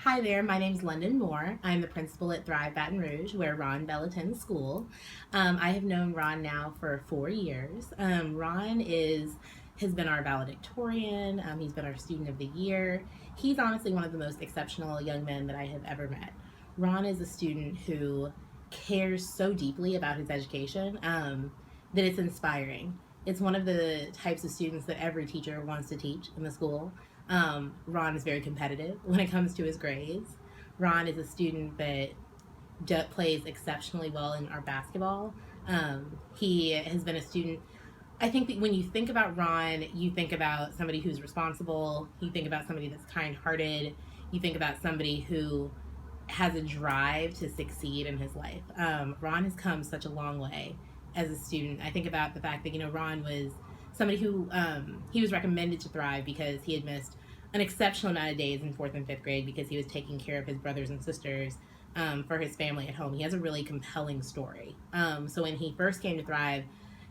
Hi there, my name's London Moore. I'm the principal at Thrive Baton Rouge, where Ron Bell attends school. I have known Ron now for 4 years. Ron has been our valedictorian. He's been our student of the year. He's honestly one of the most exceptional young men that I have ever met. Ron is a student who cares so deeply about his education that it's inspiring. It's one of the types of students that every teacher wants to teach in the school. Ron is very competitive when it comes to his grades. Ron is a student that plays exceptionally well in our basketball. He has been a student. I think that when you think about Ron, you think about somebody who's responsible. You think about somebody that's kind-hearted. You think about somebody who has a drive to succeed in his life. Ron has come such a long way as a student. I think about the fact that Ron was somebody who he was recommended to Thrive because he had missed an exceptional amount of days in fourth and fifth grade because he was taking care of his brothers and sisters for his family at home. He has a really compelling story. So when he first came to Thrive,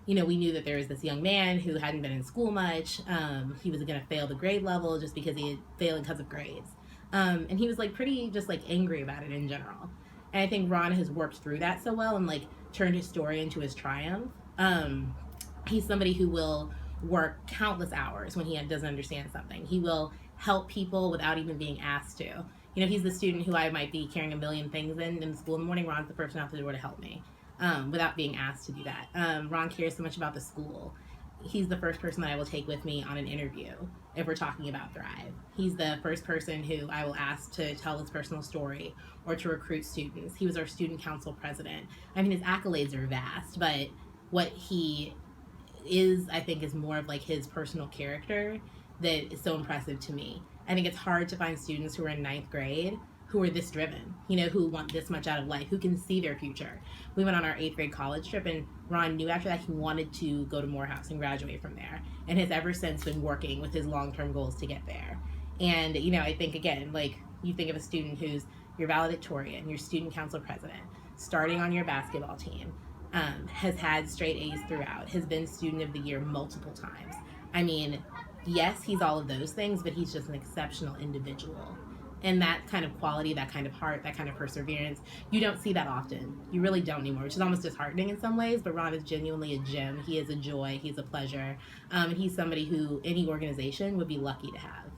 we knew that there was this young man who hadn't been in school much. He was going to fail the grade level just because he had failed because of grades. And he was pretty just angry about it in general. And I think Ron has worked through that so well and turned his story into his triumph. He's somebody who will work countless hours when he doesn't understand something. He will help people without even being asked to. He's the student who I might be carrying a million things in school in the morning. Ron's the person out the door to help me without being asked to do that. Ron cares so much about the school. He's the first person that I will take with me on an interview if we're talking about Thrive. He's the first person who I will ask to tell his personal story or to recruit students. He was our student council president. I mean, his accolades are vast, but what he is, I think, is more of his personal character that is so impressive to me. I think it's hard to find students who are in ninth grade who are this driven, who want this much out of life, who can see their future. We went on our eighth grade college trip, and Ron knew after that he wanted to go to Morehouse and graduate from there, and has ever since been working with his long-term goals to get there. And, I think, again, you think of a student who's your valedictorian, your student council president, starting on your basketball team, has had straight A's throughout, has been student of the year multiple times. I mean, yes, he's all of those things, but he's just an exceptional individual. And that kind of quality, that kind of heart, that kind of perseverance, you don't see that often. You really don't anymore, which is almost disheartening in some ways, but Ron is genuinely a gem. He is a joy. He's a pleasure. And he's somebody who any organization would be lucky to have.